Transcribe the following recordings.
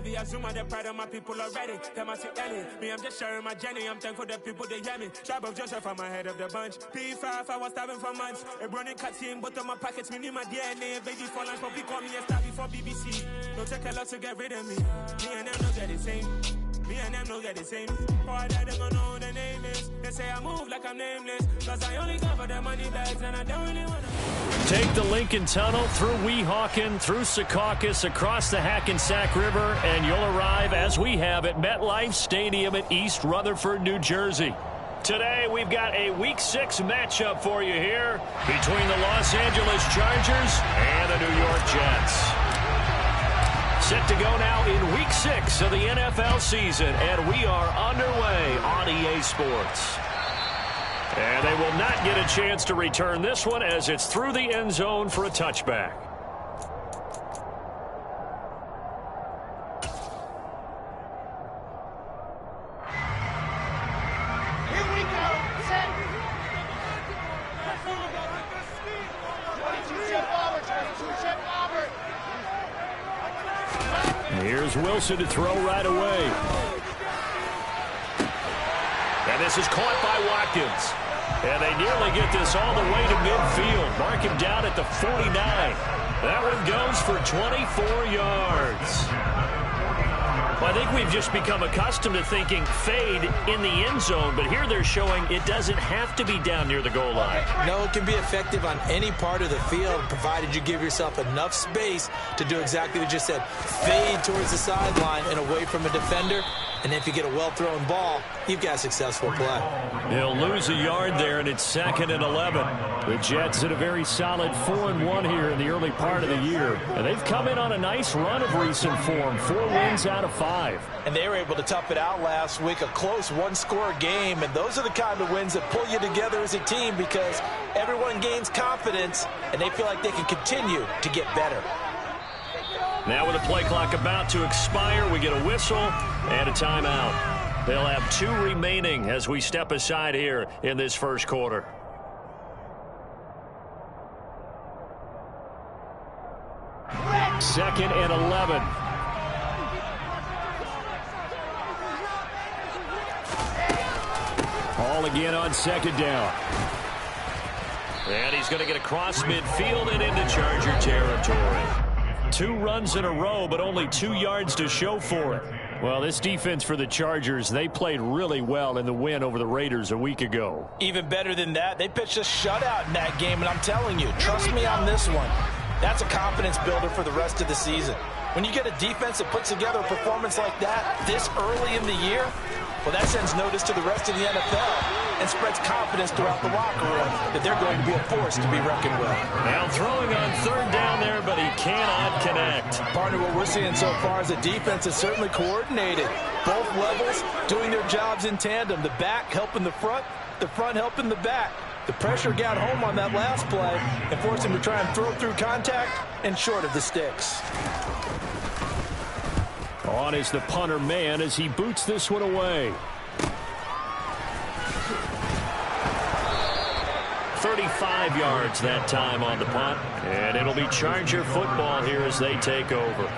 heavy. I zoom on the pride of my people already. Them I see Ellie. Me, I'm just sharing my journey. I'm thankful that people, they hear me. Tribe of Joseph, I'm ahead of the bunch. P5, I was starving for months. A running cut team, but on my pockets, me need my DNA. Baby for lunch, but we call me a star before BBC. Don't take a lot to get rid of me. Me and them don't get the same. Me and them don't get the same. Boy, that they gonna know who the name is. They say I move like I'm nameless. Cause I only cover the money bags and I don't really wanna. Take the Lincoln Tunnel through Weehawken, through Secaucus, across the Hackensack River, and you'll arrive, as we have, at MetLife Stadium at East Rutherford, New Jersey. Today, we've got a Week 6 matchup for you here between the Los Angeles Chargers and the New York Jets. Set to go now in Week 6 of the NFL season, and we are underway on EA Sports. And they will not get a chance to return this one as it's through the end zone for a touchback. Here we go. Set. 22-step bomber. 22-step bomber. Here's Wilson to throw right away. And this is caught by Watkins. And they nearly get this all the way to midfield. Mark him down at the 49. That one goes for 24 yards. Well, I think we've just become accustomed to thinking fade in the end zone, but here they're showing it doesn't have to be down near the goal line. No, it can be effective on any part of the field, provided you give yourself enough space to do exactly what you just said. Fade towards the sideline and away from a defender, and if you get a well-thrown ball, you've got a successful play. They'll lose a yard there, and it's 2nd and 11. The Jets in a very solid 4-1 here in the early part of the year. And they've come in on a nice run of recent form, 4 wins out of 5. And they were able to tough it out last week, a close one-score game. And those are the kind of wins that pull you together as a team because everyone gains confidence, and they feel like they can continue to get better. Now with the play clock about to expire, we get a whistle and a timeout. They'll have 2 remaining as we step aside here in this first quarter. Second and 11. All again on 2nd down. And he's going to get across midfield and into Charger territory. 2 runs in a row, but only 2 yards to show for it. Well, this defense for the Chargers, they played really well in the win over the Raiders a week ago. Even better than that, they pitched a shutout in that game, and I'm telling you, trust me on this one. That's a confidence builder for the rest of the season. When you get a defense that puts together a performance like that this early in the year, well, that sends notice to the rest of the NFL and spreads confidence throughout the locker room that they're going to be a force to be reckoned with. Now throwing on 3rd down there, but he cannot connect. Partner, what we're seeing so far is the defense is certainly coordinated. Both levels doing their jobs in tandem. The back helping the front helping the back. The pressure got home on that last play and forced him to try and throw through contact and short of the sticks. On is the punter man as he boots this one away. 35 yards that time on the punt. And it'll be Charger football here as they take over.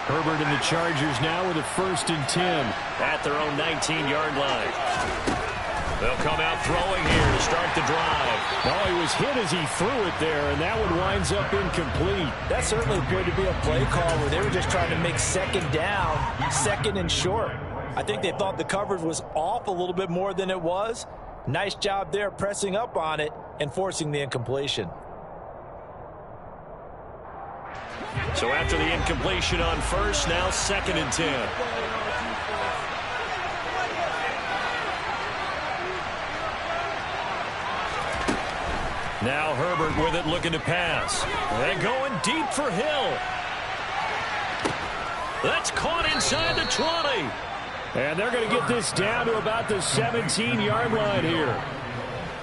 Herbert and the Chargers now with a 1st and 10 at their own 19-yard line. They'll come out throwing here to start the drive. Oh, he was hit as he threw it there, and that one winds up incomplete. That certainly appeared to be a play call where they were just trying to make 2nd down, 2nd and short. I think they thought the coverage was off a little bit more than it was. Nice job there pressing up on it and forcing the incompletion. So after the incompletion on 1st, now 2nd and 10. Now Herbert with it, looking to pass. And going deep for Hill. That's caught inside the 20. And they're going to get this down to about the 17-yard line here.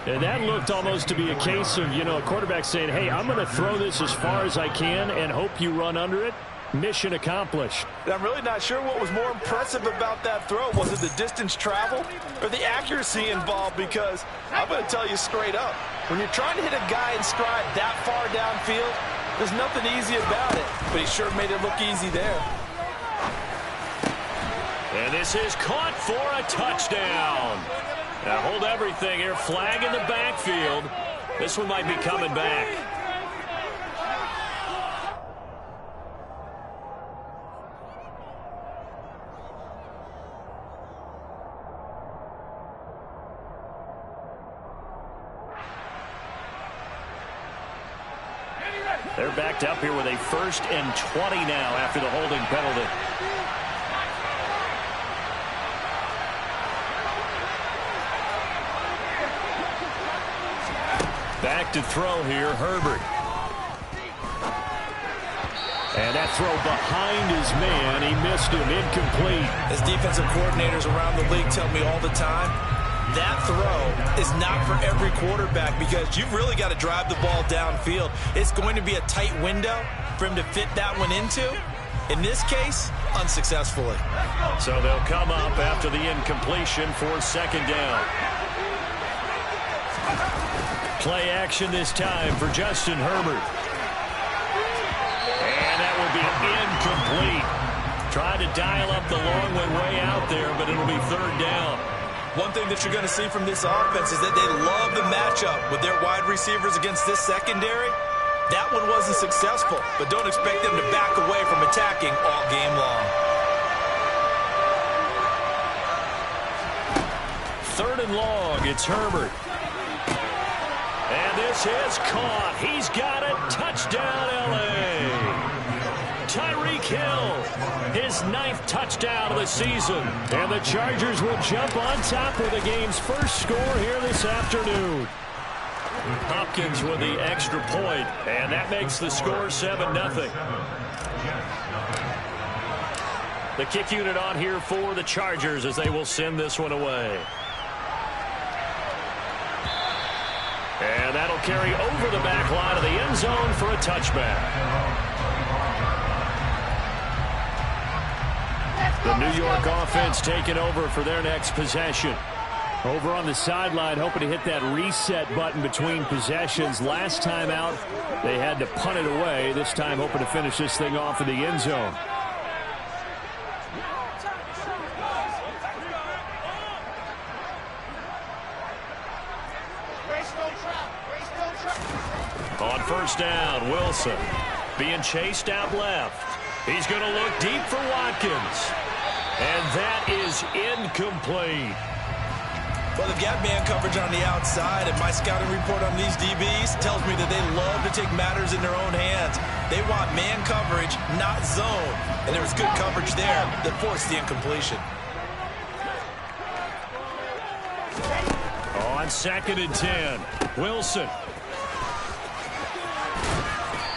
And that looked almost to be a case of, a quarterback saying, hey, I'm going to throw this as far as I can and hope you run under it. Mission accomplished. I'm really not sure what was more impressive about that throw. Was it the distance traveled or the accuracy involved? Because I'm going to tell you straight up, when you're trying to hit a guy in stride that far downfield, there's nothing easy about it. But he sure made it look easy there. And this is caught for a touchdown. Now hold everything here. Flag in the backfield. This one might be coming back. They're backed up here with a 1st and 20 now after the holding penalty. Back to throw here, Herbert. And that throw behind his man. He missed him, incomplete. As defensive coordinators around the league tell me all the time, that throw is not for every quarterback because you've really got to drive the ball downfield. It's going to be a tight window for him to fit that one into. In this case, unsuccessfully. So they'll come up after the incompletion for 2nd down. Play action this time for Justin Herbert. And that will be incomplete. Tried to dial up the long one way out there, but it'll be 3rd down. One thing that you're going to see from this offense is that they love the matchup with their wide receivers against this secondary. That one wasn't successful, but don't expect them to back away from attacking all game long. 3rd and long, it's Herbert. And this is caught. He's got it. Touchdown, L.A. Tyreek Hill, his 9th touchdown of the season. And the Chargers will jump on top with the game's first score here this afternoon. Hopkins with the extra point, and that makes the score 7-0. The kick unit on here for the Chargers as they will send this one away. And that'll carry over the back line of the end zone for a touchback. The New York offense taking over for their next possession. Over on the sideline, hoping to hit that reset button between possessions. Last time out, they had to punt it away. This time, hoping to finish this thing off in the end zone. On 1st down, Wilson being chased out left. He's going to look deep for Watkins. And that is incomplete. Well, they've got man coverage on the outside, and my scouting report on these DBs tells me that they love to take matters in their own hands. They want man coverage, not zone. And there was good coverage there that forced the incompletion. On 2nd and 10, Wilson.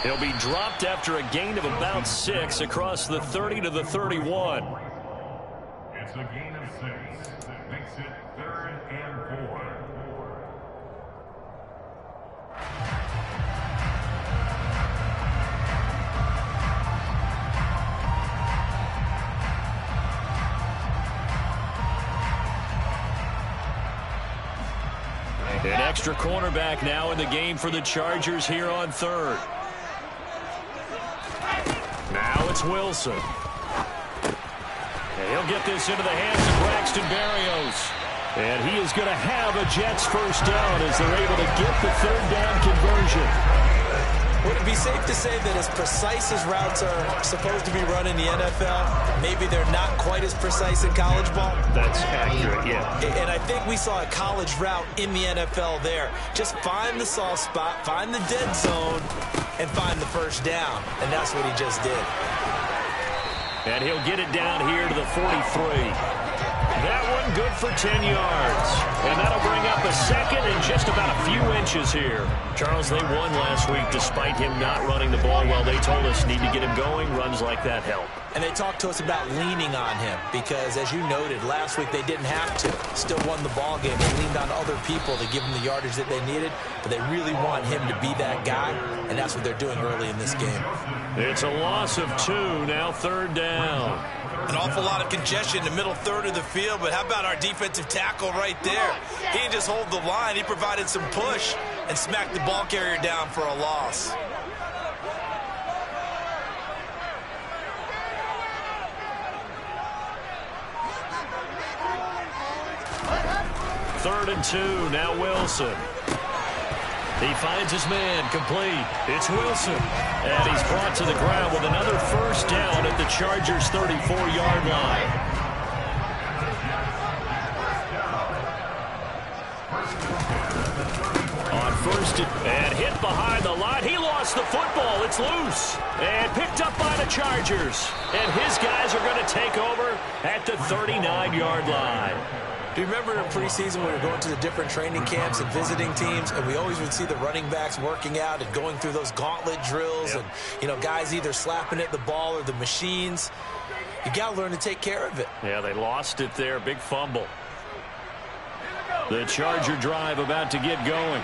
He'll be dropped after a gain of about 6 across the 30 to the 31. It's a gain of 6. That makes it 3rd and 4. An extra cornerback now in the game for the Chargers here on 3rd. Now it's Wilson. And he'll get this into the hands of Braxton Berrios. And he is going to have a Jets 1st down as they're able to get the 3rd down conversion. Would it be safe to say that as precise as routes are supposed to be run in the NFL, maybe they're not quite as precise in college ball? That's accurate, yeah. And I think we saw a college route in the NFL there. Just find the soft spot, find the dead zone, and find the 1st down. And that's what he just did. And he'll get it down here to the 43. That one good for 10 yards. And that'll bring up a 2nd and just about a few inches here. Charles, they won last week despite him not running the ball well. They told us need to get him going. Runs like that help. And they talked to us about leaning on him because, as you noted, last week they didn't have to. Still won the ball game. They leaned on other people to give them the yardage that they needed, but they really want him to be that guy, and that's what they're doing early in this game. It's a loss of 2, now 3rd down. An awful lot of congestion in the middle third of the field, but how about our defensive tackle right there? He didn't just hold the line. He provided some push and smacked the ball carrier down for a loss. Third and 2, now Wilson. He finds his man, complete. It's Wilson. And he's brought to the ground with another first down at the Chargers' 34-yard line. On first and hit behind the line. He lost the football. It's loose. And picked up by the Chargers. And his guys are going to take over at the 39-yard line. Do you remember in preseason when we were going to the different training camps and visiting teams, and we always would see the running backs working out and going through those gauntlet drills, and, you know, guys either slapping at the ball or the machines. You got to learn to take care of it. Yeah, they lost it there. Big fumble. The Charger drive about to get going.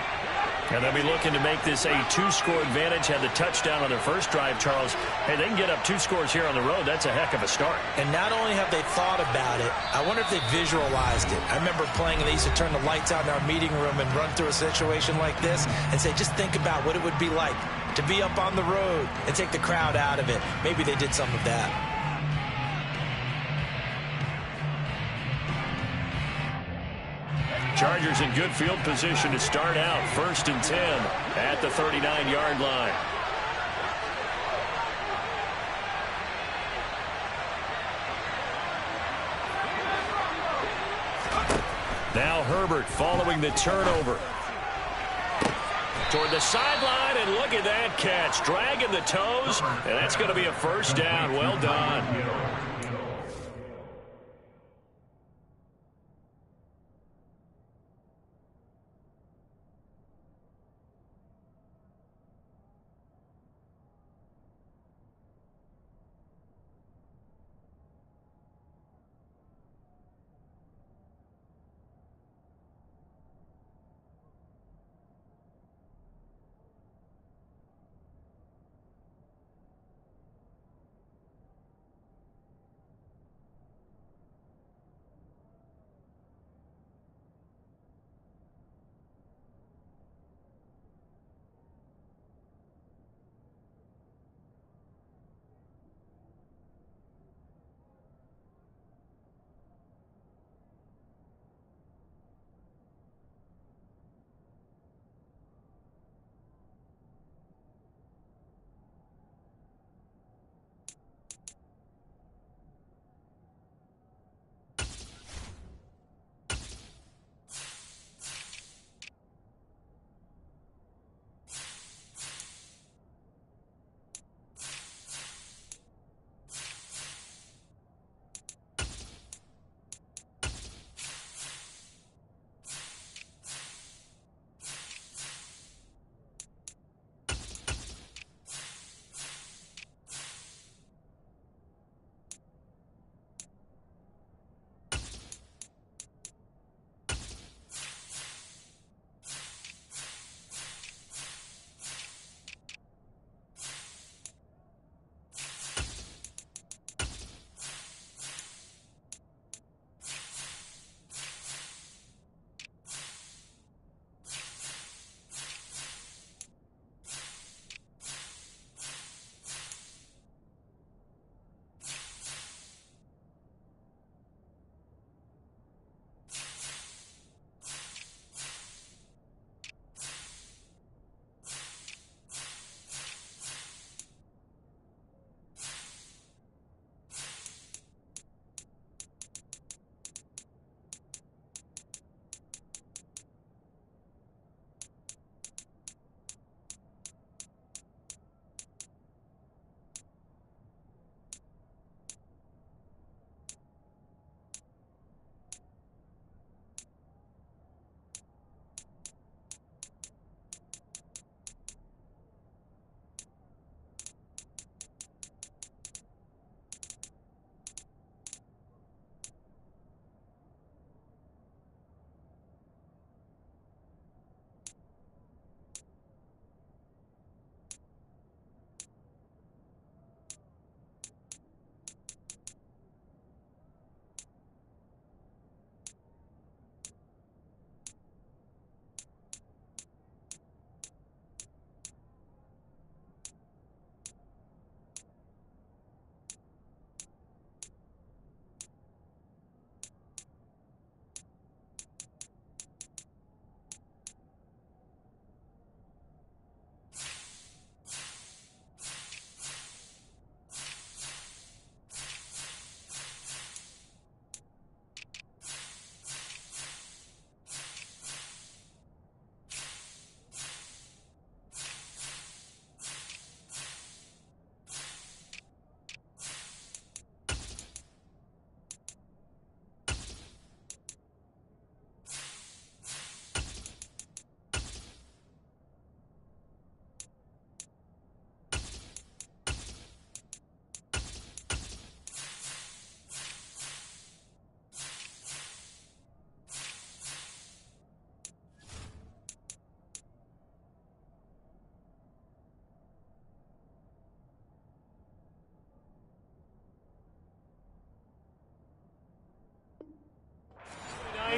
And they'll be looking to make this a 2-score advantage. Had the touchdown on their first drive, Charles. Hey, they can get up 2 scores here on the road. That's a heck of a start. And not only have they thought about it, I wonder if they visualized it. I remember playing, and they used to turn the lights out in our meeting room and run through a situation like this and say, just think about what it would be like to be up on the road and take the crowd out of it. Maybe they did some of that. Chargers in good field position to start out. 1st and 10 at the 39-yard line. Now Herbert following the turnover. Toward the sideline, and look at that catch. Dragging the toes, and that's going to be a first down. Well done.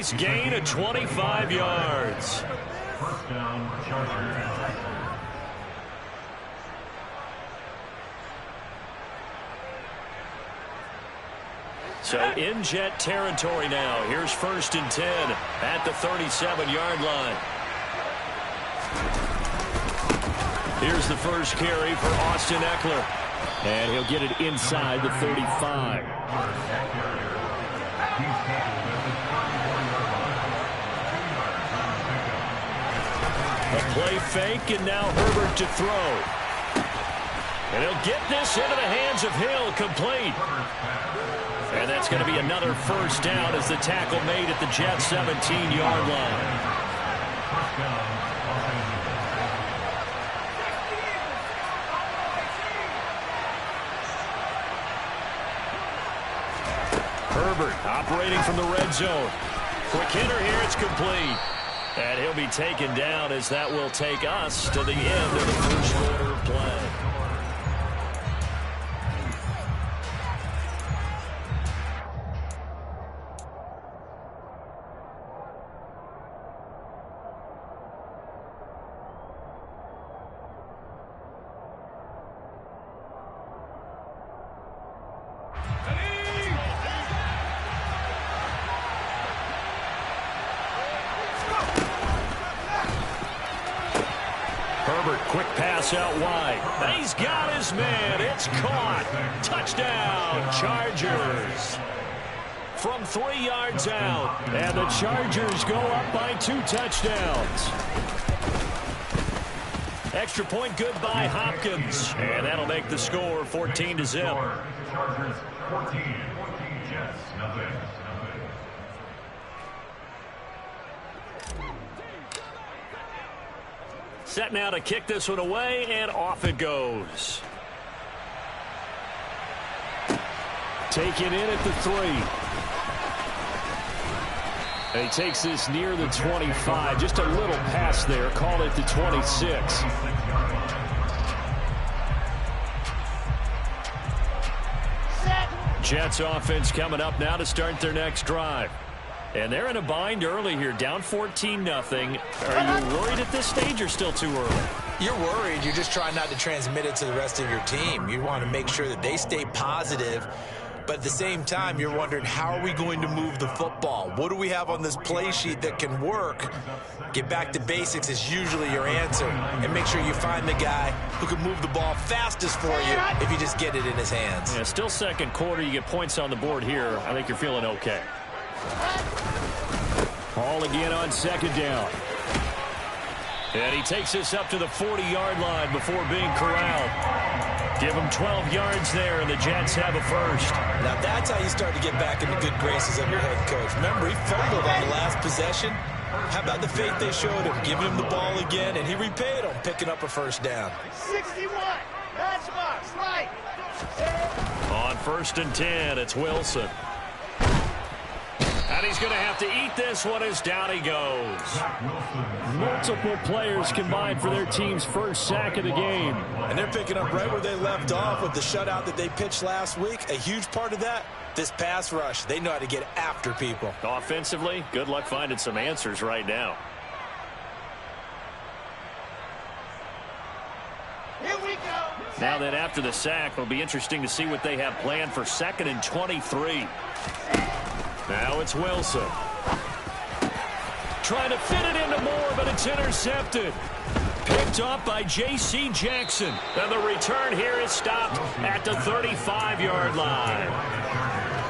Nice gain of 25 yards. First down, Chargers. So in Jet territory now. Here's 1st and 10 at the 37-yard line. Here's the first carry for Austin Eckler. And he'll get it inside the 35. A play fake, and now Herbert to throw. And he'll get this into the hands of Hill, complete. And that's going to be another first down as the tackle made at the Jets' 17-yard line. Herbert operating from the red zone. Quick hitter here, it's complete. And he'll be taken down as that will take us to the end of the first quarter of play. Quick pass out wide. He's got his man. It's caught. Touchdown, Chargers. From 3 yards out. And the Chargers go up by 2 touchdowns. Extra point good by Hopkins. And that'll make the score 14-0. Chargers 14, Jets nothing. Set now to kick this one away, and off it goes. Taken in at the 3. And he takes this near the 25. Just a little pass there. Call it the 26. Jets offense coming up now to start their next drive. And they're in a bind early here, down 14-0. Are you worried at this stage or still too early? You're worried. You're just trying not to transmit it to the rest of your team. You want to make sure that they stay positive. But at the same time, you're wondering, how are we going to move the football? What do we have on this play sheet that can work? Get back to basics is usually your answer. And make sure you find the guy who can move the ball fastest for you if you just get it in his hands. Yeah, still second quarter. You get points on the board here. I think you're feeling okay. Ball again on second down. And he takes this up to the 40-yard line before being corralled. Give him 12 yards there, and the Jets have a first. Now that's how you start to get back in the good graces of your head coach. Remember, he fumbled on the last possession. How about the faith they showed him, giving him the ball again, and he repaid him, picking up a first down. 61, matchbox, right. On 1st and 10, it's Wilson. And he's going to have to eat this one as down he goes. Multiple players combined for their team's first sack of the game. And they're picking up right where they left off with the shutout that they pitched last week. A huge part of that, this pass rush. They know how to get after people. Offensively, good luck finding some answers right now. Here we go. Now then, after the sack, it'll be interesting to see what they have planned for 2nd and 23. Now it's Wilson. Trying to fit it into Moore, but it's intercepted. Picked up by J.C. Jackson. And the return here is stopped at the 35-yard line.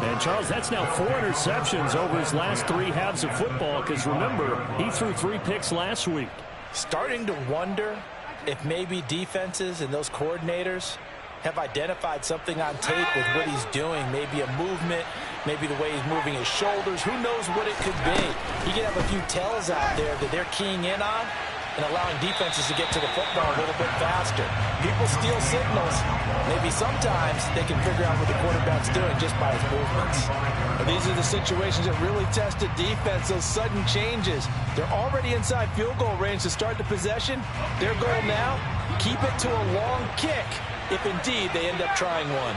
And, Charles, that's now 4 interceptions over his last 3 halves of football, because, remember, he threw 3 picks last week. Starting to wonder if maybe defenses and those coordinators have identified something on tape with what he's doing. Maybe a movement, maybe the way he's moving his shoulders. Who knows what it could be? He could have a few tells out there that they're keying in on and allowing defenses to get to the football a little bit faster. People steal signals. Maybe sometimes they can figure out what the quarterback's doing just by his movements. And these are the situations that really test a defense, those sudden changes. They're already inside field goal range to start the possession. Their goal now, keep it to a long kick if indeed they end up trying one.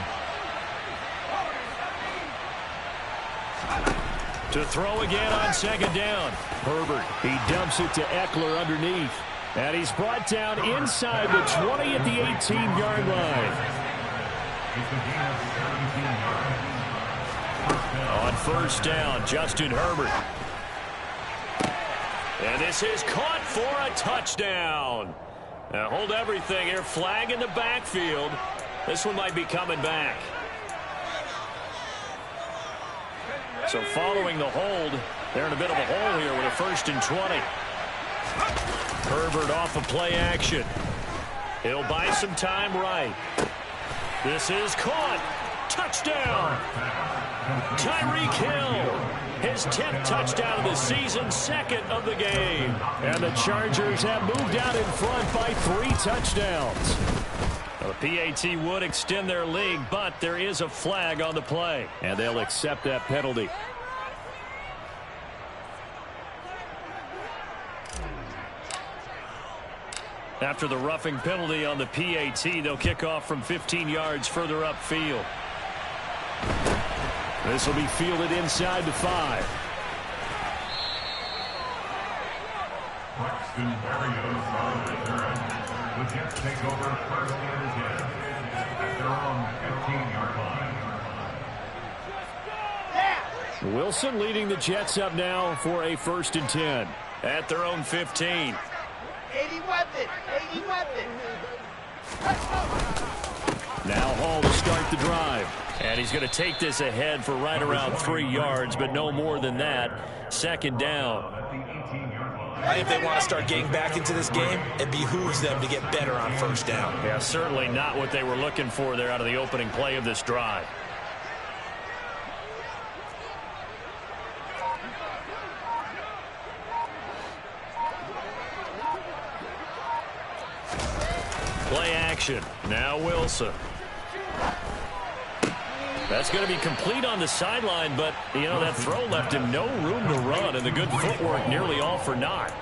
To throw again on second down. Herbert, he dumps it to Eckler underneath. And he's brought down inside the 20 at the 18-yard line. On first down, Justin Herbert. And this is caught for a touchdown. Now hold everything here. Flag in the backfield. This one might be coming back. So following the hold, they're in a bit of a hole here with a 1st and 20. Herbert off of play action. He'll buy some time right. This is caught. Touchdown. Tyreek Hill. His 10th touchdown of the season, 2nd of the game. And the Chargers have moved out in front by 3 touchdowns. The PAT would extend their lead, but there is a flag on the play. And they'll accept that penalty. After the roughing penalty on the PAT, they'll kick off from 15 yards further upfield. This will be fielded inside the 5. The Jets take over 1st and 10 at their own 15-yard line. Wilson leading the Jets up now for a 1st and 10 at their own 15. 80 weapon. 80 weapon. Now Hall to start the drive. And he's going to take this ahead for right around 3 yards, but no more than that. 2nd down. I think they want to start getting back into this game. It behooves them to get better on 1st down. Yeah, certainly not what they were looking for there out of the opening play of this drive. Play action. Now Wilson. That's going to be complete on the sideline, but, you know, that throw left him no room to run, and the good footwork nearly all for naught.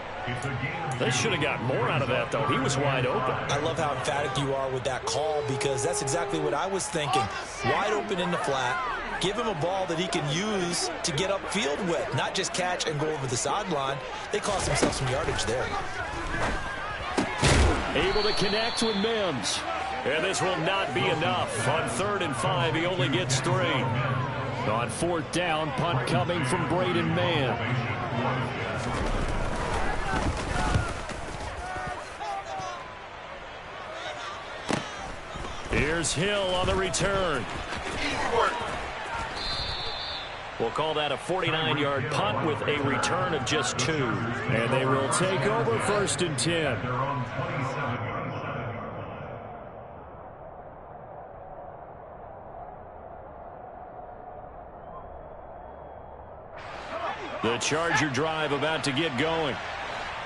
They should have got more out of that, though. He was wide open. I love how emphatic you are with that call, because that's exactly what I was thinking. Wide open in the flat. Give him a ball that he can use to get upfield with, not just catch and go over the sideline. They cost themselves some yardage there. Able to connect with Mims. And this will not be enough. On 3rd and 5, he only gets 3. On 4th down, punt coming from Braden Mann. Here's Hill on the return. We'll call that a 49-yard punt with a return of just 2. And they will take over 1st and 10. The Charger drive about to get going.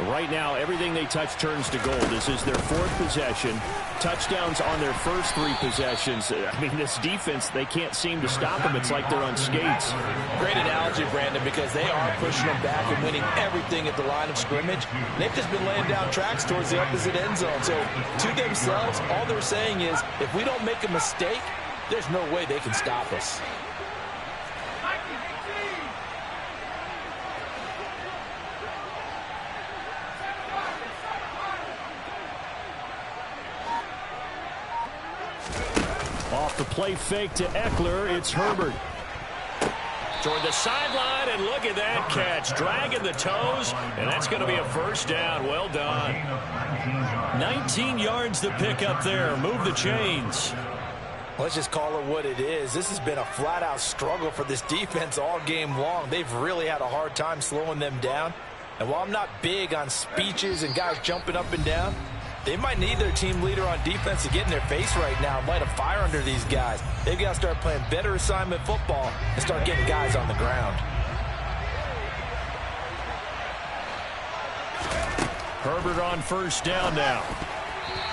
Right now, everything they touch turns to gold. This is their 4th possession. Touchdowns on their first 3 possessions. I mean, this defense, they can't seem to stop them. It's like they're on skates. Great analogy, Brandon, because they are pushing them back and winning everything at the line of scrimmage. They've just been laying down tracks towards the opposite end zone. So, to themselves, all they're saying is, if we don't make a mistake, there's no way they can stop us. Off the play fake to Eckler, it's Herbert. Toward the sideline, and look at that catch. Dragging the toes, and that's going to be a 1st down. Well done. 19 yards to pick up there. Move the chains. Let's just call it what it is. This has been a flat-out struggle for this defense all game long. They've really had a hard time slowing them down. And while I'm not big on speeches and guys jumping up and down, they might need their team leader on defense to get in their face right now and light a fire under these guys. They've got to start playing better assignment football and start getting guys on the ground. Herbert on 1st down now.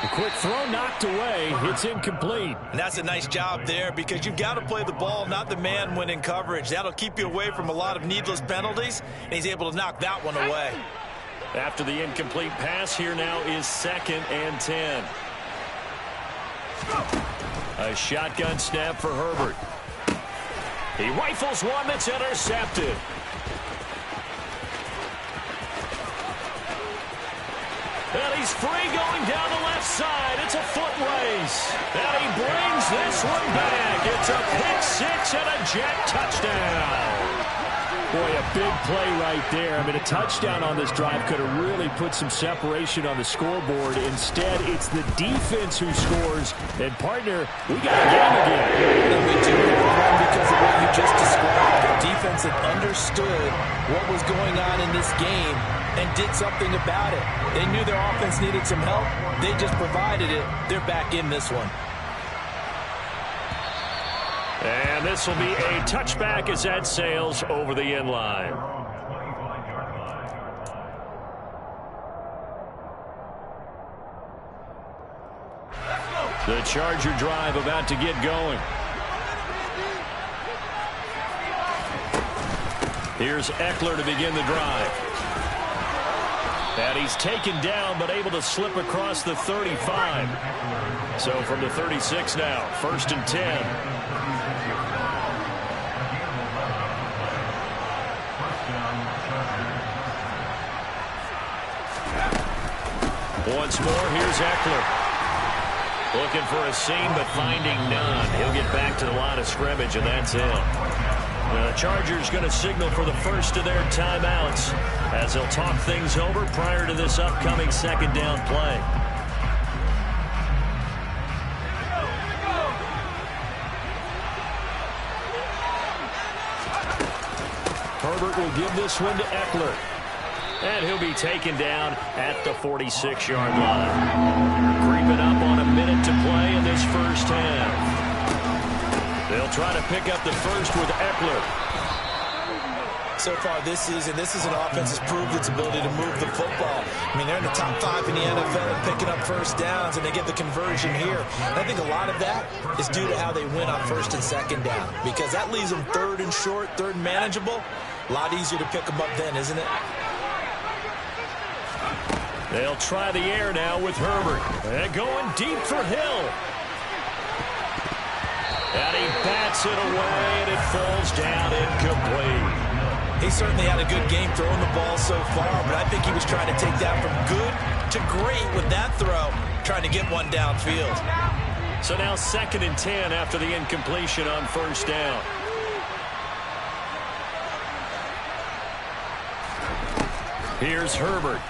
A quick throw knocked away. It's incomplete. And that's a nice job there, because you've got to play the ball, not the man when in coverage. That'll keep you away from a lot of needless penalties, and he's able to knock that one away. After the incomplete pass, here now is 2nd and 10. A shotgun snap for Herbert. He rifles one that's intercepted. And he's free going down the left side. It's a foot race. And he brings this one back. It's a pick six and a Jet touchdown. Boy, a big play right there. I mean, a touchdown on this drive could have really put some separation on the scoreboard. Instead, it's the defense who scores. And, partner, we got a game again. And we do have because of what you just described. The defense had understood what was going on in this game and did something about it. They knew their offense needed some help. They just provided it. They're back in this one. And this will be a touchback as that sails over the end line. The Charger drive about to get going. Here's Eckler to begin the drive. And he's taken down but able to slip across the 35. So from the 36 now, 1st and 10. Once more, here's Eckler. Looking for a seam, but finding none. He'll get back to the line of scrimmage, and that's it. The Chargers going to signal for the first of their timeouts as they'll talk things over prior to this upcoming second down play. Herbert will give this one to Eckler. And he'll be taken down at the 46-yard line. Creeping up on a minute to play in this first half. They'll try to pick up the first with Eckler. So far this season, this is an offense that's proved its ability to move the football. I mean, they're in the top 5 in the NFL and picking up first downs, and they get the conversion here. And I think a lot of that is due to how they win on 1st and 2nd down, because that leaves them 3rd and short, 3rd and manageable. A lot easier to pick them up then, isn't it? They'll try the air now with Herbert. And going deep for Hill. And he bats it away, and it falls down incomplete. He certainly had a good game throwing the ball so far, but I think he was trying to take that from good to great with that throw, trying to get one downfield. So now 2nd and 10 after the incompletion on 1st down. Here's Herbert.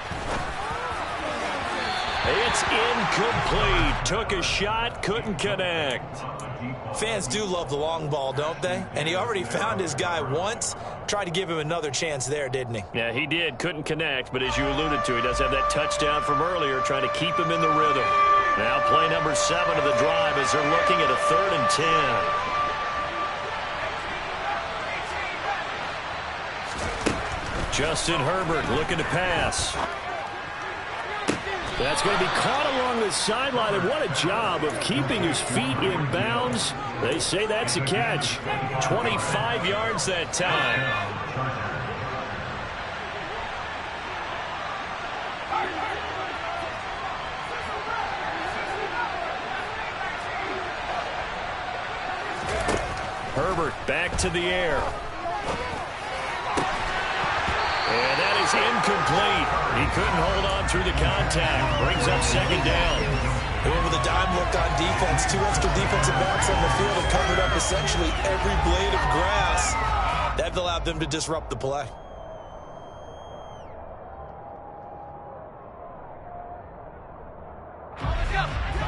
It's incomplete. Took a shot, couldn't connect. Fans do love the long ball, don't they? And he already found his guy once. Tried to give him another chance there, didn't he? Yeah, he did. Couldn't connect, but as you alluded to, he does have that touchdown from earlier, trying to keep him in the rhythm. Now play number 7 of the drive as they're looking at a 3rd and 10. Justin Herbert looking to pass. That's going to be caught along the sideline, and what a job of keeping his feet in bounds. They say that's a catch. 25 yards that time. Herbert back to the air. And that is incomplete. He couldn't hold on through the contact. Brings up 2nd down. They went with a dime look on defense. 2 extra defensive backs on the field and covered up essentially every blade of grass. That allowed them to disrupt the play.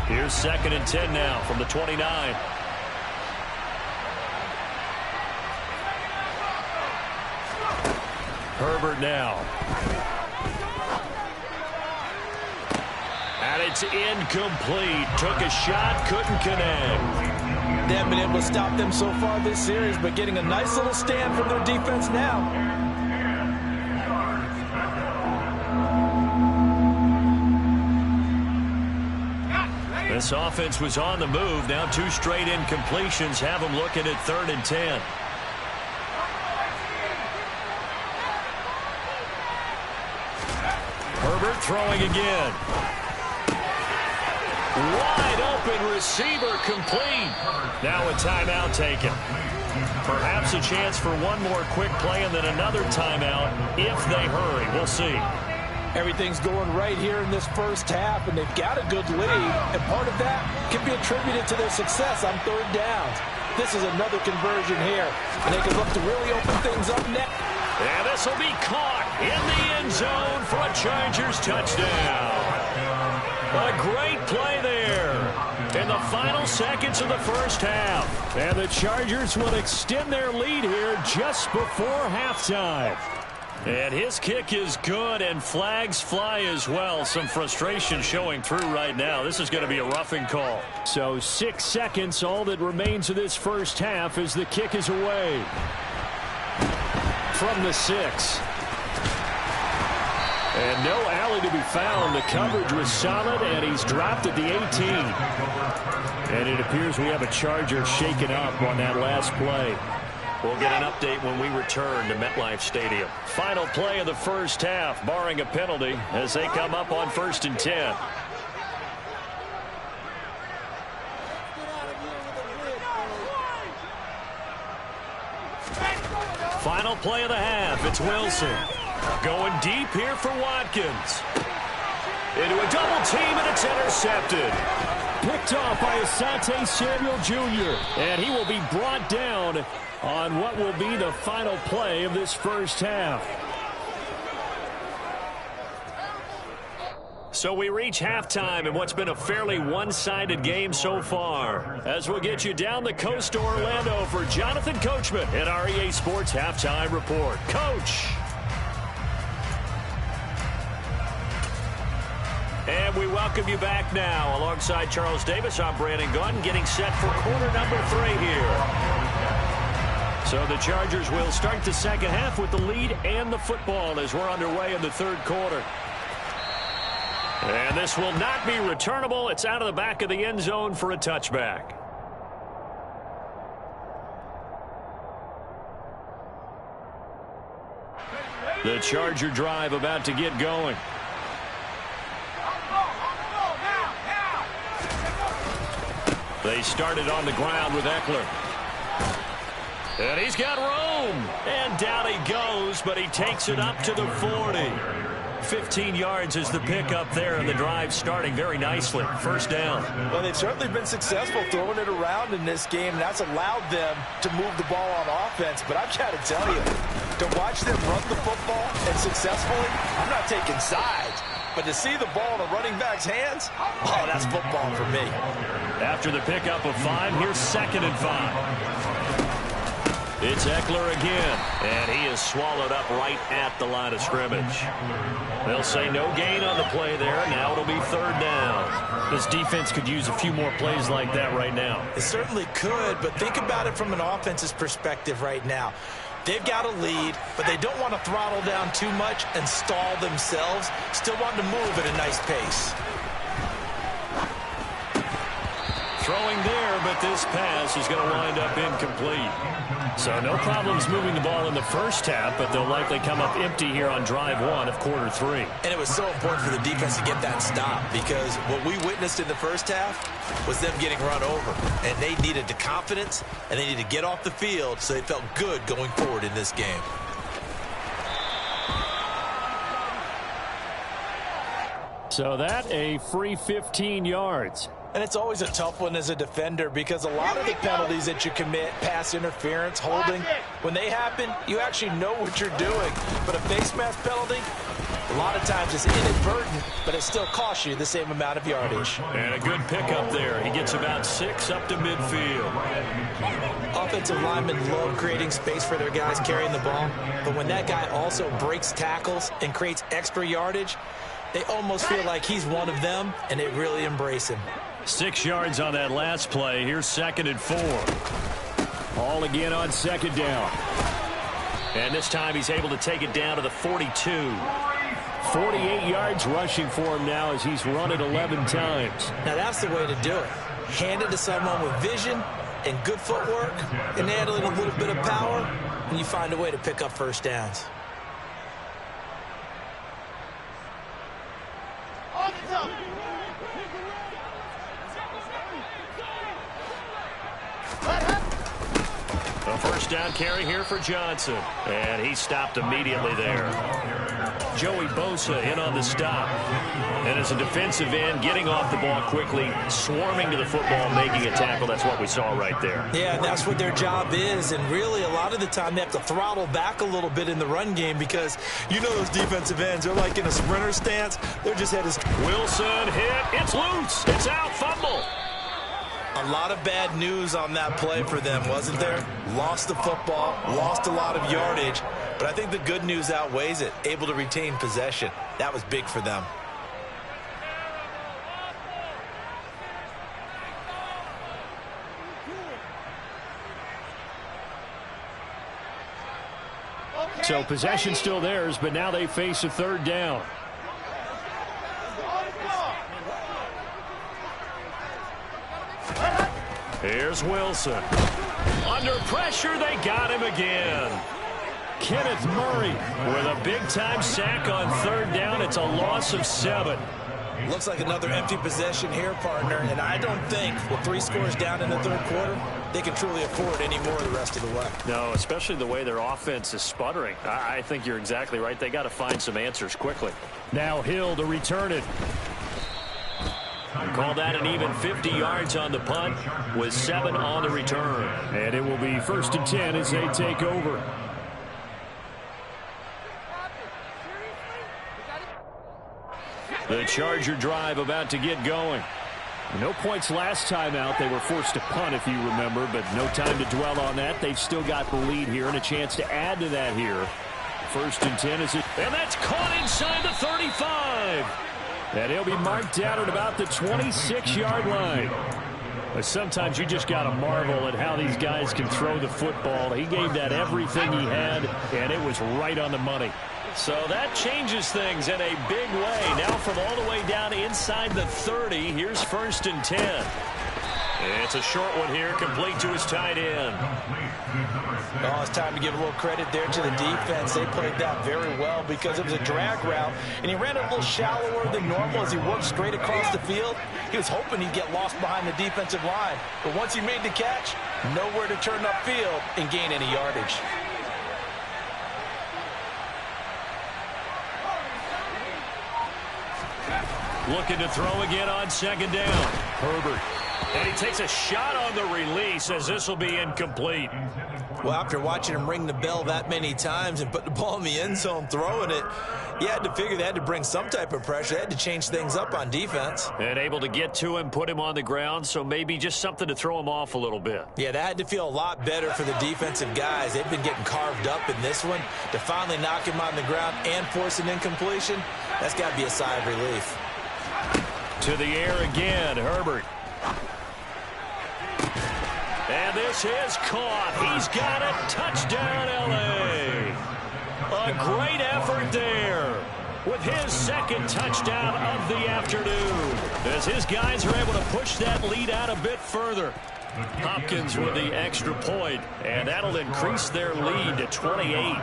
Here's 2nd and 10 now from the 29. Herbert now. And it's incomplete. Took a shot, couldn't connect. They haven't been able to stop them so far this series, but getting a nice little stand from their defense now. This offense was on the move. Now 2 straight incompletions have them looking at 3rd and 10. Herbert throwing again. Wide open receiver complete. Now a timeout taken. Perhaps a chance for one more quick play and then another timeout if they hurry. We'll see. Everything's going right here in this first half, and they've got a good lead, and part of that can be attributed to their success on third downs. This is another conversion here, and they can look to really open things up next. And this will be caught in the end zone for a Chargers touchdown. A great play there in the final seconds of the first half. And the Chargers will extend their lead here just before halftime. And his kick is good, and flags fly as well. Some frustration showing through right now. This is going to be a roughing call. So 6 seconds, all that remains of this first half as the kick is away. From the 6. And no alley to be found. The coverage was solid, and he's dropped at the 18. And it appears we have a Charger shaken up on that last play. We'll get an update when we return to MetLife Stadium. Final play of the first half, barring a penalty, as they come up on 1st and 10. Final play of the half. It's Wilson. Going deep here for Watkins. Into a double team, and it's intercepted. Picked off by Asante Samuel Jr. And he will be brought down on what will be the final play of this first half. So we reach halftime in what's been a fairly one-sided game so far. As we'll get you down the coast to Orlando for Jonathan Coachman at our EA Sports Halftime Report. Coach! And we welcome you back now. Alongside Charles Davis, I'm Brandon Gaudin, getting set for quarter number 3 here. So the Chargers will start the second half with the lead and the football as we're underway in the third quarter. And this will not be returnable. It's out of the back of the end zone for a touchback. The Charger drive about to get going. They started on the ground with Eckler. And he's got room. And down he goes, but he takes it up to the 40. 15 yards is the pickup there, and the drive starting very nicely. First down. Well, they've certainly been successful throwing it around in this game, and that's allowed them to move the ball on offense. But I've got to tell you, to watch them run the football and successfully, I'm not taking sides. But to see the ball in a running back's hands, oh, that's football for me. After the pickup of 5, here's 2nd and 5. It's Eckler again, and he is swallowed up right at the line of scrimmage. They'll say no gain on the play there. Now it'll be 3rd down. This defense could use a few more plays like that right now. It certainly could, but think about it from an offense's perspective right now. They've got a lead, but they don't want to throttle down too much and stall themselves. Still want to move at a nice pace. Throwing there, but this pass is going to wind up incomplete. So no problems moving the ball in the first half, but they'll likely come up empty here on drive 1 of quarter 3. And it was so important for the defense to get that stop, because what we witnessed in the first half was them getting run over. And they needed the confidence, and they needed to get off the field so they felt good going forward in this game. So that a free 15 yards. And it's always a tough one as a defender, because a lot of the penalties that you commit, pass interference, holding, when they happen, you actually know what you're doing. But a face mask penalty, a lot of times it's inadvertent, but it still costs you the same amount of yardage. And a good pickup there. He gets about 6 up to midfield. Offensive linemen love creating space for their guys carrying the ball, but when that guy also breaks tackles and creates extra yardage, they almost feel like he's one of them, and they really embrace him. 6 yards on that last play. Here's 2nd and 4. All again on 2nd down. And this time he's able to take it down to the 42. 48 yards rushing for him now as he's run it 11 times. Now that's the way to do it. Hand it to someone with vision and good footwork, and add a little bit of power, and you find a way to pick up first downs. A first down carry here for Johnson. And he stopped immediately there. Joey Bosa in on the stop. And as a defensive end, getting off the ball quickly, swarming to the football, making a tackle. That's what we saw right there. Yeah, and that's what their job is. And really, a lot of the time, they have to throttle back a little bit in the run game because you know those defensive ends are like in a sprinter stance. They're just headed. Wilson hit. It's loose. It's out. Fumble. A lot of bad news on that play for them, wasn't there? Lost the football, lost a lot of yardage, but I think the good news outweighs it. Able to retain possession. That was big for them. So possession still theirs, but now they face a third down. Here's Wilson. Under pressure, they got him again. Kenneth Murray with a big-time sack on third down. It's a loss of 7. Looks like another empty possession here, partner, and I don't think with 3 scores down in the third quarter, they can truly afford any more the rest of the way. No, especially the way their offense is sputtering. I think you're exactly right. They got to find some answers quickly. Now Hill to return it. Call that an even 50 yards on the punt with 7 on the return. And it will be 1st and 10 as they take over. The Charger drive about to get going. No points last time out. They were forced to punt, if you remember, but no time to dwell on that. They've still got the lead here and a chance to add to that here. 1st and 10 is it. And that's caught inside the 35. And he'll be marked down at about the 26-yard line. But sometimes you just got to marvel at how these guys can throw the football. He gave that everything he had, and it was right on the money. So that changes things in a big way. Now from all the way down inside the 30, here's 1st and 10. It's a short one here, complete to his tight end. Oh, it's time to give a little credit there to the defense. They played that very well because it was a drag route, and he ran it a little shallower than normal as he worked straight across the field. He was hoping he'd get lost behind the defensive line, but once he made the catch, nowhere to turn upfield and gain any yardage. Looking to throw again on 2nd down. Herbert. And he takes a shot on the release as this will be incomplete. Well, after watching him ring the bell that many times and put the ball in the end zone throwing it, you had to figure they had to bring some type of pressure. They had to change things up on defense. And able to get to him, put him on the ground, so maybe just something to throw him off a little bit. Yeah, that had to feel a lot better for the defensive guys. They've been getting carved up in this one. To finally knock him on the ground and force an incompletion, that's got to be a sigh of relief. To the air again, Herbert. And this is caught. He's got it. Touchdown, L.A. A great effort there with his 2nd touchdown of the afternoon as his guys are able to push that lead out a bit further. Hopkins with the extra point, and that'll increase their lead to 28.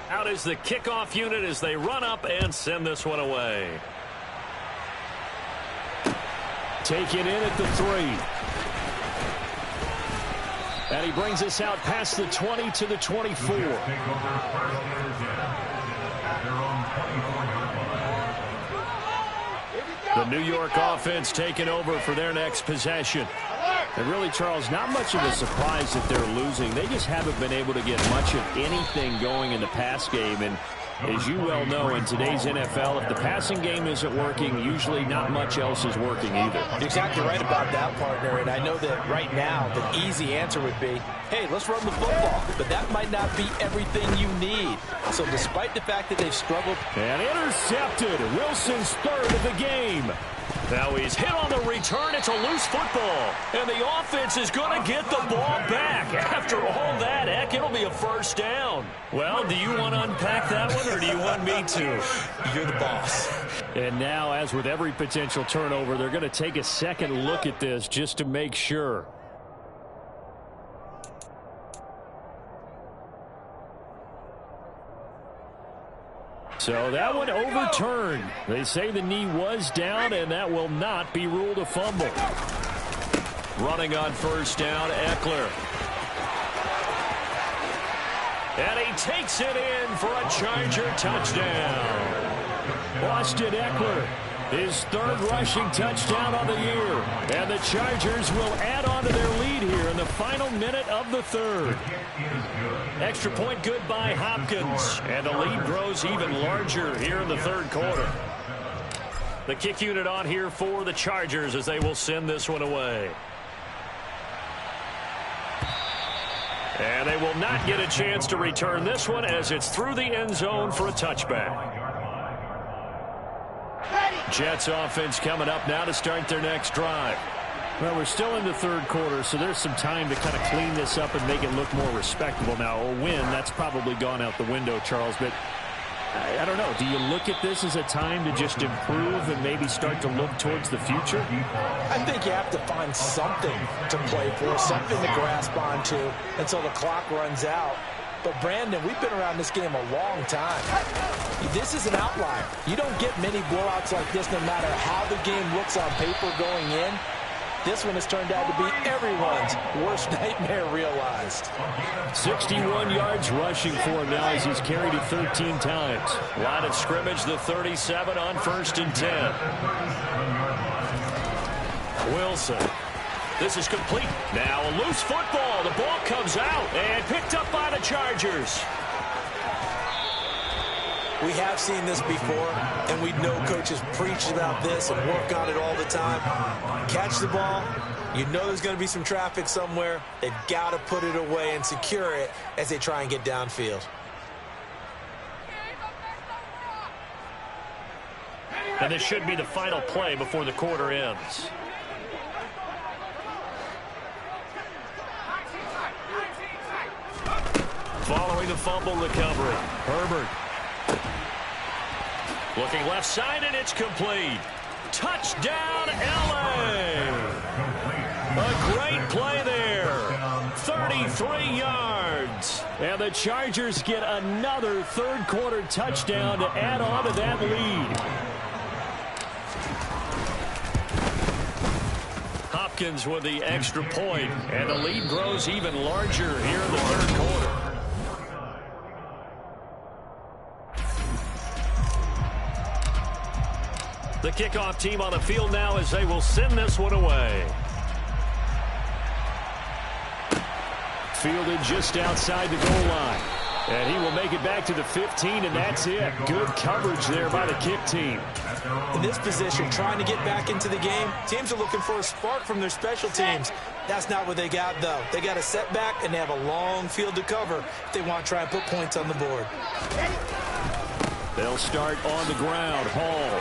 Out is the kickoff unit as they run up and send this one away. Taken in at the 3. And he brings us out past the 20 to the 24. The New York offense taking over for their next possession. And really, Charles, not much of a surprise that they're losing. They just haven't been able to get much of anything going in the pass game. And as you well know, in today's NFL, if the passing game isn't working, usually not much else is working either. You're exactly right about that, partner. And I know that right now the easy answer would be, hey, let's run the football. But that might not be everything you need. So despite the fact that they've struggled. And intercepted. Wilson's 3rd of the game. Now he's hit on the return. It's a loose football. And the offense is going to get the ball back. After all that, heck, it'll be a 1st down. Well, do you want to unpack that one or do you want me to? You're the boss. And now, as with every potential turnover, they're going to take a second look at this just to make sure. So that one overturned. They say the knee was down, and that will not be ruled a fumble. Running on 1st down, Eckler. And he takes it in for a Charger touchdown. Austin Eckler, his third rushing touchdown on the year. And the Chargers will add on to their lead here in the final minute of the third. Extra point good by Hopkins. And the lead grows even larger here in the third quarter. The kick unit on here for the Chargers as they will send this one away. And they will not get a chance to return this one as it's through the end zone for a touchback. Jets offense coming up now to start their next drive. Well, we're still in the third quarter, so there's some time to kind of clean this up and make it look more respectable. Now, a win, that's probably gone out the window, Charles, but I don't know. Do you look at this as a time to just improve and maybe start to look towards the future? I think you have to find something to play for, something to grasp onto until the clock runs out. But, Brandon, we've been around this game a long time. This is an outlier. You don't get many blowouts like this no matter how the game looks on paper going in. This one has turned out to be everyone's worst nightmare realized. 61 yards rushing for him now as he's carried it 13 times. Line of scrimmage, the 37 on 1st and 10. Wilson. This is complete. Now a loose football. The ball comes out and picked up by the Chargers. We have seen this before, and we know coaches preach about this and work on it all the time. Catch the ball. You know there's going to be some traffic somewhere. They've got to put it away and secure it as they try and get downfield. And this should be the final play before the quarter ends. Following the fumble recovery, Herbert. Looking left side, and it's complete. Touchdown, L.A. A great play there. 33 yards. And the Chargers get another third quarter touchdown to add on to that lead. Hopkins with the extra point, and the lead grows even larger here in the third quarter. The kickoff team on the field now as they will send this one away. Fielded just outside the goal line. And he will make it back to the 15, and that's it. Good coverage there by the kick team. In this position, trying to get back into the game, teams are looking for a spark from their special teams. That's not what they got, though. They got a setback, and they have a long field to cover if they want to try and put points on the board. They'll start on the ground. Hall.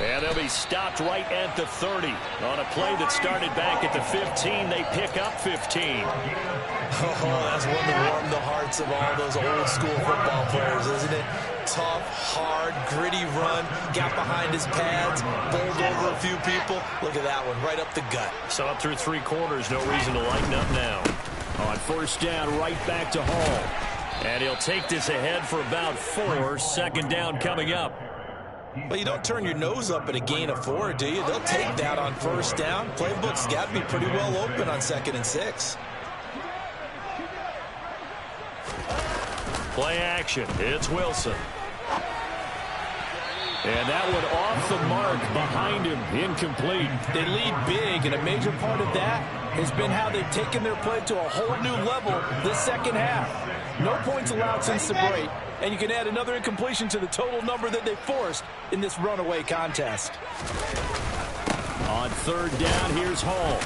And they'll be stopped right at the 30. On a play that started back at the 15, they pick up 15. Oh, that's one to warm the hearts of all those old school football players, isn't it? Tough, hard, gritty run, got behind his pads, bowled over a few people. Look at that one, right up the gut. So up through 3 quarters, no reason to lighten up now. On first down, right back to Hall. And he'll take this ahead for about 4. Second down coming up. Well, you don't turn your nose up at a gain of 4, do you? They'll take that on first down. Playbook's got to be pretty well open on 2nd and 6. Play action. It's Wilson. And that one off the mark behind him. Incomplete. They lead big, and a major part of that has been how they've taken their play to a whole new level this second half. No points allowed since the break, and you can add another incompletion to the total number that they forced in this runaway contest. On third down, here's Hall.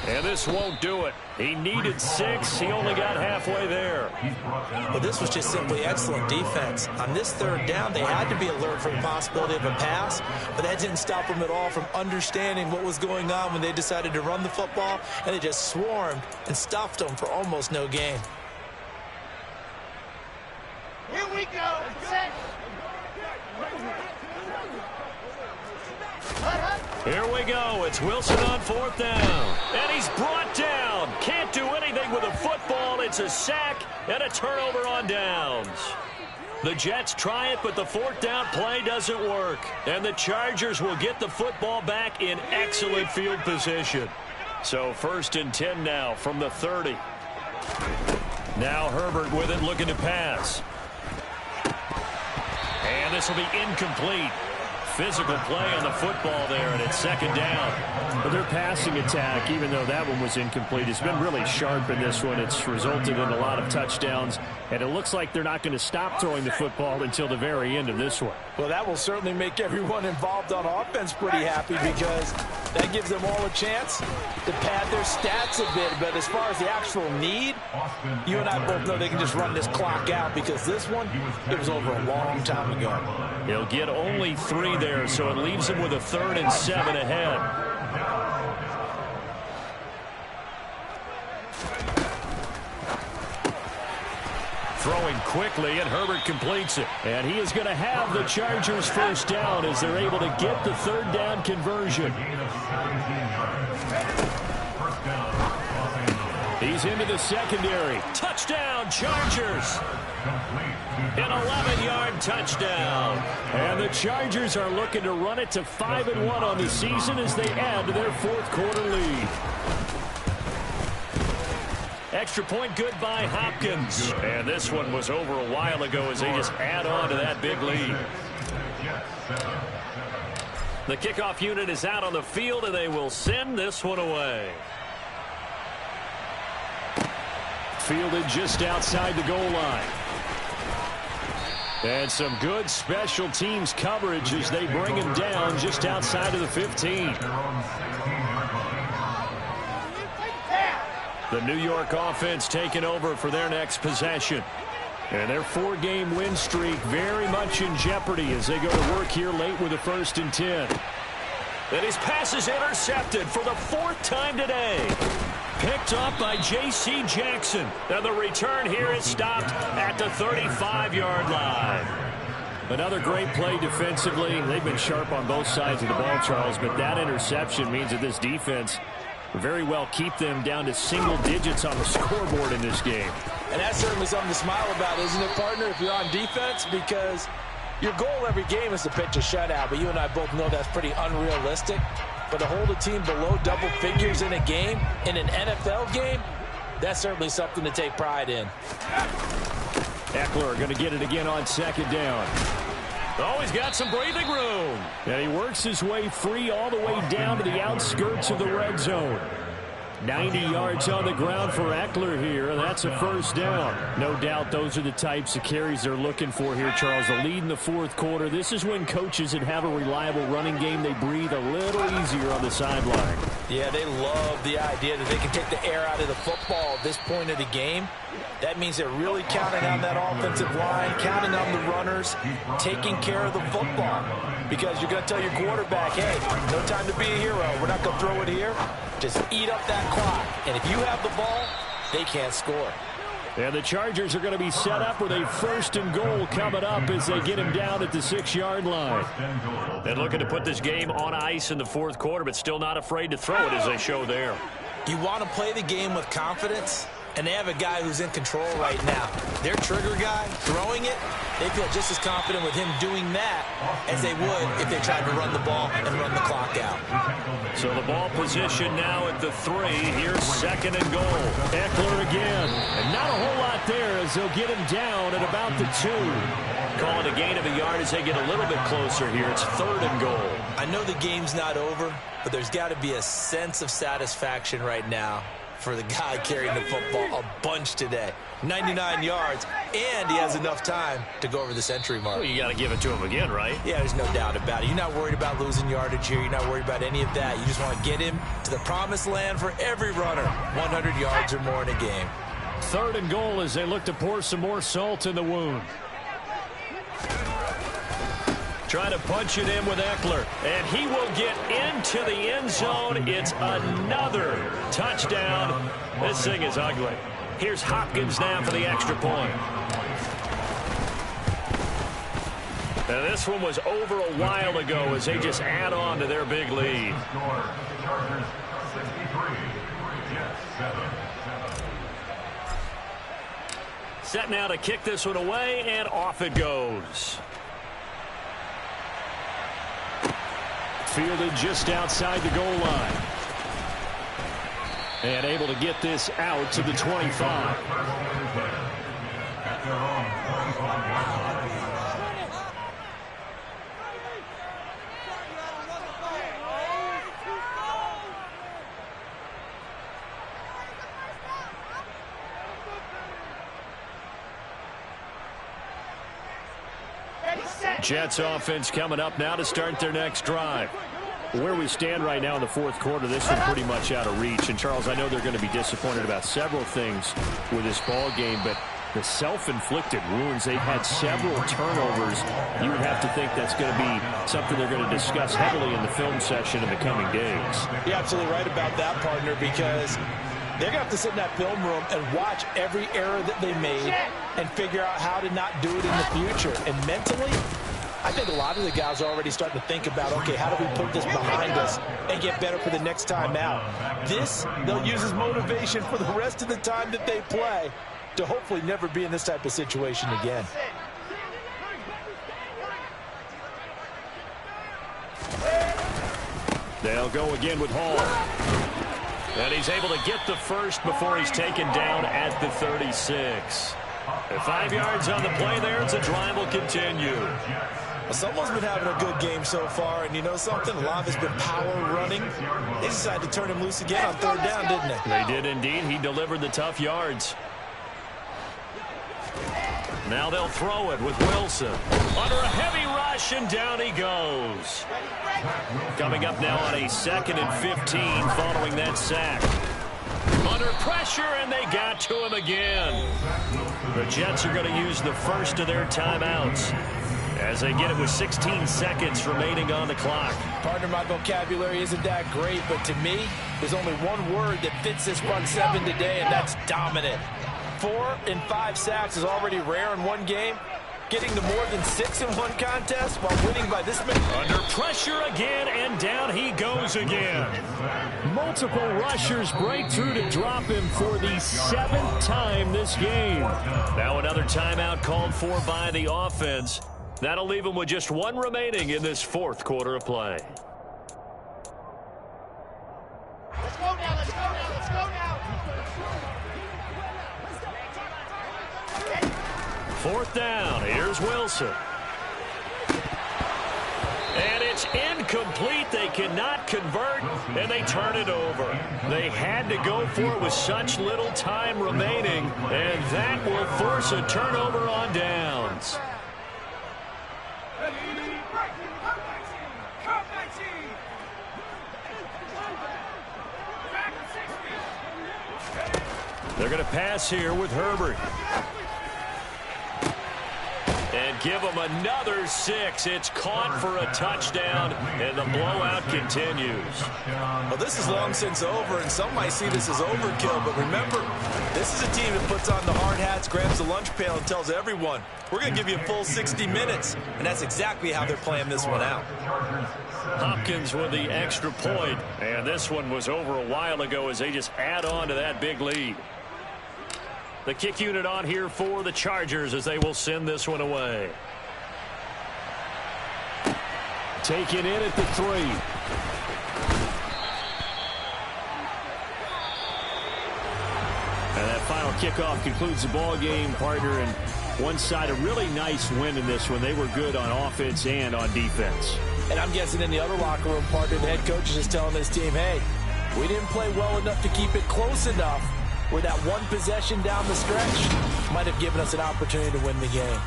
And this won't do it. He needed 6. He only got halfway there. Well, this was just simply excellent defense. On this third down, they had to be alert for the possibility of a pass, but that didn't stop them at all from understanding what was going on when they decided to run the football, and they just swarmed and stuffed them for almost no gain. Here we go. Set. Here we go. It's Wilson on 4th down. And he's brought down. Can't do anything with a football. It's a sack and a turnover on downs. The Jets try it, but the 4th down play doesn't work. And the Chargers will get the football back in excellent field position. So 1st and 10 now from the 30. Now Herbert with it, looking to pass. And this will be incomplete. Physical play on the football there, and it's second down. But their passing attack, even though that one was incomplete, has been really sharp in this one. It's resulted in a lot of touchdowns, and it looks like they're not going to stop throwing the football until the very end of this one. Well, that will certainly make everyone involved on offense pretty happy, because that gives them all a chance to pad their stats a bit. But as far as the actual need, you and I both know they can just run this clock out, because this one, it was over a long time ago. He'll get only 3 there, so it leaves him with a 3rd and 7 ahead. Throwing quickly, and Herbert completes it. And he is going to have the Chargers first down as they're able to get the 3rd down conversion. He's into the secondary. Touchdown, Chargers! An 11-yard touchdown. And the Chargers are looking to run it to 5-1 on the season as they add to their 4th quarter lead. Extra point good by Hopkins. And this one was over a while ago as they just add on to that big lead. The kickoff unit is out on the field, and they will send this one away. Fielded just outside the goal line. And some good special teams coverage as they bring him down just outside of the 15. The New York offense taking over for their next possession. And their 4-game win streak very much in jeopardy as they go to work here late with a 1st and 10. And his pass is intercepted for the 4th time today. Picked up by J.C. Jackson. And the return here is stopped at the 35-yard line. Another great play defensively. They've been sharp on both sides of the ball, Charles, but that interception means that this defense very well keep them down to single digits on the scoreboard in this game. And that's certainly something to smile about, isn't it, partner, if you're on defense? Because your goal every game is to pitch a shutout, but you and I both know that's pretty unrealistic. But to hold a team below double figures in a game, in an NFL game, that's certainly something to take pride in. Eckler going to get it again on 2nd down. Oh, he's got some breathing room. And he works his way free all the way down to the outskirts of the red zone. 90 yards on the ground for Eckler here, and that's a 1st down. No doubt those are the types of carries they're looking for here, Charles. The lead in the 4th quarter. This is when coaches that have a reliable running game, they breathe a little easier on the sideline. Yeah, they love the idea that they can take the air out of the football at this point of the game. That means they're really counting on that offensive line, counting on the runners, taking care of the football. Because you're going to tell your quarterback, hey, no time to be a hero. We're not going to throw it here. Just eat up that clock. And if you have the ball, they can't score. And the Chargers are going to be set up with a 1st and goal coming up as they get him down at the 6-yard line. They're looking to put this game on ice in the 4th quarter, but still not afraid to throw it as they show there. You want to play the game with confidence, and they have a guy who's in control right now. Their trigger guy, throwing it, they feel just as confident with him doing that as they would if they tried to run the ball and run the clock out. So the ball position now at the 3. Here's 2nd and goal. Eckler again. And not a whole lot there as they'll get him down at about the 2. Calling a gain of a yard as they get a little bit closer here. It's 3rd and goal. I know the game's not over, but there's got to be a sense of satisfaction right now for the guy carrying the football a bunch today. 99 yards, and he has enough time to go over the century mark. Well, you got to give it to him again, right? Yeah, there's no doubt about it. You're not worried about losing yardage here. You're not worried about any of that. You just want to get him to the promised land for every runner. 100 yards or more in a game. 3rd and goal as they look to pour some more salt in the wound. Trying to punch it in with Eckler, and he will get into the end zone. It's another touchdown. This thing is ugly. Here's Hopkins now for the extra point. Now this one was over a while ago as they just add on to their big lead. Set now to kick this one away, and off it goes. Fielded just outside the goal line. And able to get this out to the 25. Jets offense coming up now to start their next drive. Where we stand right now in the fourth quarter, this one's pretty much out of reach. And, Charles, I know they're going to be disappointed about several things with this ball game, but the self-inflicted wounds, they've had several turnovers. You would have to think that's going to be something they're going to discuss heavily in the film session in the coming days. You're absolutely right about that, partner, because they're going to have to sit in that film room and watch every error that they made and figure out how to not do it in the future. And mentally, I think a lot of the guys are already starting to think about, okay, how do we put this behind us and get better for the next time out? This, they'll use as motivation for the rest of the time that they play to hopefully never be in this type of situation again. They'll go again with Hall. And he's able to get the first before he's taken down at the 36. 5 yards on the play there as the drive will continue. Well, someone's been having a good game so far, and you know something? A lot of it's been power running. They decided to turn him loose again on third down, didn't they? They did indeed. He delivered the tough yards. Now they'll throw it with Wilson. Under a heavy rush, and down he goes. Coming up now on a 2nd and 15 following that sack. Under pressure, and they got to him again. The Jets are going to use the first of their timeouts as they get it with 16 seconds remaining on the clock. Partner, my vocabulary isn't that great, but to me, there's only one word that fits this front seven today, and that's dominant. 4 and 5 sacks is already rare in one game. Getting to more than 6 in one contest while winning by this many. Under pressure again, and down he goes again. Multiple rushers break through to drop him for the 7th time this game. Now another timeout called for by the offense. That'll leave him with just one remaining in this fourth quarter of play. Let's go now, let's go now, let's go now. Fourth down, here's Wilson. And it's incomplete. They cannot convert, and they turn it over. They had to go for it with such little time remaining, and that will force a turnover on downs. They're going to pass here with Herbert. And give them another 6. It's caught for a touchdown, and the blowout continues. Well, this is long since over, and some might see this as overkill. But remember, this is a team that puts on the hard hats, grabs the lunch pail, and tells everyone, we're going to give you a full 60 minutes. And that's exactly how they're playing this one out. Hopkins with the extra point. And this one was over a while ago as they just add on to that big lead. The kick unit on here for the Chargers as they will send this one away. Taken in at the 3. And that final kickoff concludes the ball game, partner. And one side, a really nice win in this one. They were good on offense and on defense. And I'm guessing in the other locker room, partner, the head coach is just telling this team, hey, we didn't play well enough to keep it close enough where that one possession down the stretch might have given us an opportunity to win the game.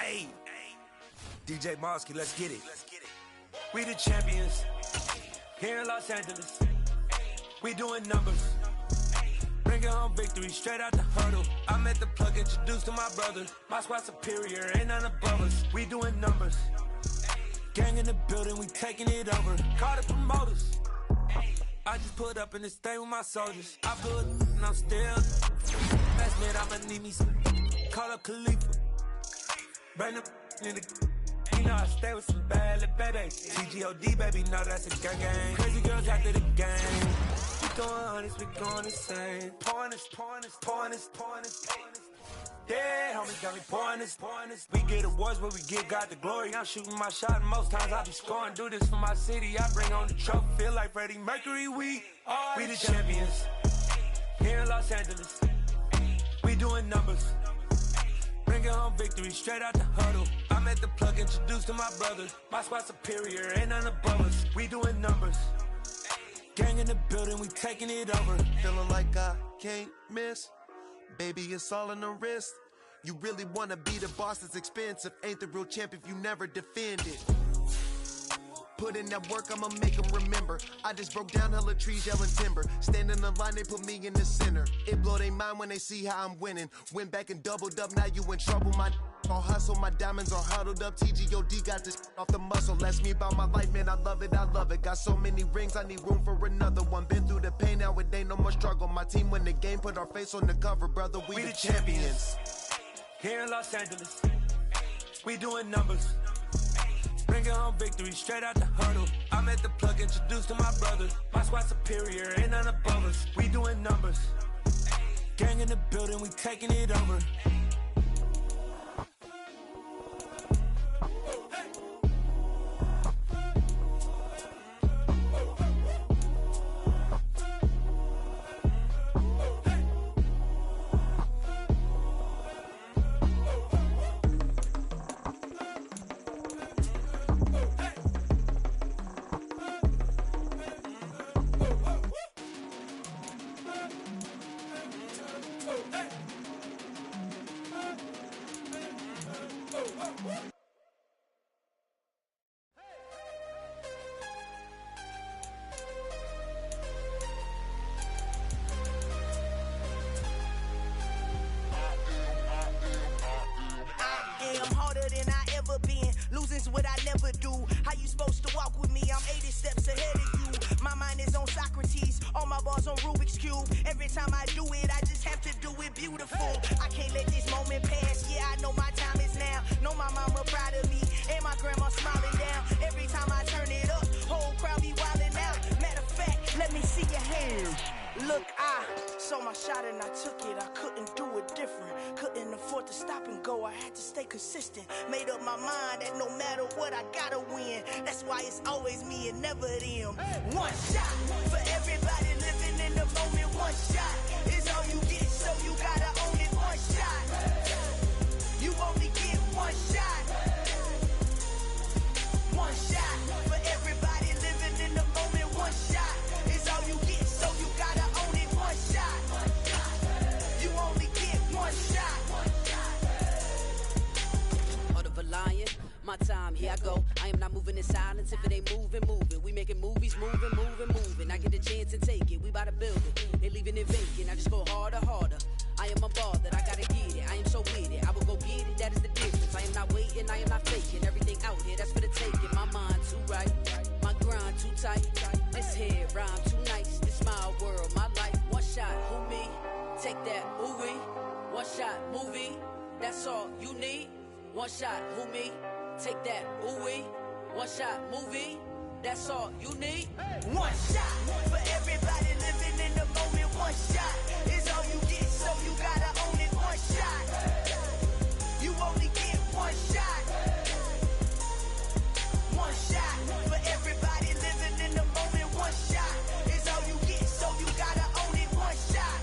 Hey, DJ Mosky, let's get it. We the champions here in Los Angeles. We doing numbers. Bringing home victory straight out the huddle. I'm at the plug, introduced to my brother. My squad superior, ain't none above us. We doing numbers. Gang in the building, we taking it over. Call the promoters. I just put up in this thing with my soldiers. I'm good and I'm still. Last minute, I'ma need me some. Call up Khalifa. Bring them in the. You know I stay with some bad little babies. TGOD, baby, no, that's a gang. Crazy girls after the game. We going honest, we going insane. Pouring us. Yeah, homie got me pouring this. We get awards, but we give God the glory. I'm shooting my shot, and most times I be scoring. Do this for my city, I bring on the trophy. Feel like Freddie Mercury, we the champions here in Los Angeles. We doing numbers. Bringing home victory straight out the huddle. I'm at the plug, introduced to my brother. My squad superior, ain't none above us. We doing numbers. Gang in the building, we taking it over. Feeling like I can't miss. Baby, it's all in the wrist. You really wanna be the boss, it's expensive. Ain't the real champ if you never defend it. Put in that work, I'ma make them remember. I just broke down hella trees, yelling timber. Stand in the line, they put me in the center. It blow their mind when they see how I'm winning. Went back and doubled up, now you in trouble. My all hustle, my diamonds are huddled up. TGOD got this off the muscle. Ask me about my life, man, I love it. Got so many rings, I need room for another one. Been through the pain, now it ain't no more struggle. My team win the game, put our face on the cover, brother. We the champions. Here in Los Angeles, we doing numbers. Bringing home victory straight out the huddle. I'm at the plug, introduced to my brother. My squad superior, ain't none above us. We doing numbers. Gang in the building, we taking it over. Losing's what I never do. How you supposed to walk with me? I'm 80 steps ahead of you. My mind is on Socrates, all my balls on Rubik's Cube. Every time I do it, I just have to do it beautiful. I can't let this moment pass. Yeah, I know my time is now. Know my mama proud of me, and my grandma smiling down. Every time I turn it up, whole crowd be wildin' out. Matter of fact, let me see your hands. Look, I saw my shot and I took it. I couldn't do it different. Couldn't afford to stop and go. I had to stay consistent. Made up my mind that no matter what, I gotta win. That's why it's always me and never them. One shot for everybody living in the moment. One shot is all you get, so you gotta own it. One shot. You only get one shot. One shot for everybody living in the moment. One shot is all you get, so you gotta own it. One shot. You only get one shot. Heart of a lion, my time, here I go. I am not moving in silence. If it ain't moving, moving. We making movies, moving. I get a chance and take it. We bout to build it. They leaving it vacant. I just go harder. I am a ball that I gotta get it. I am so with it. I will go get it. That is the difference. I am not waiting. I am not faking. Everything out here, that's for the taking. My mind too right. My grind too tight. This here rhyme too nice. This my world, my life. One shot, who me? Take that, ooh wee. One shot, movie. That's all you need. One shot, who me? Take that, ooh wee. One shot, movie. That's all you need. One shot for everybody living in the moment. One shot is all you get, so you gotta own it. One shot. You only get one shot. One shot for everybody living in the moment. One shot is all you get, so you gotta own it. One shot.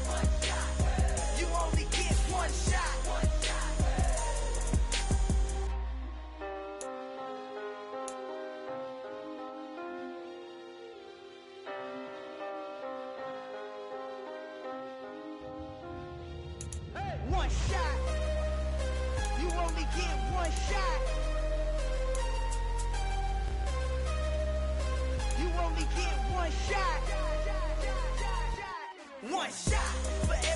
You only get one shot. get one shot. You only get one shot. One shot for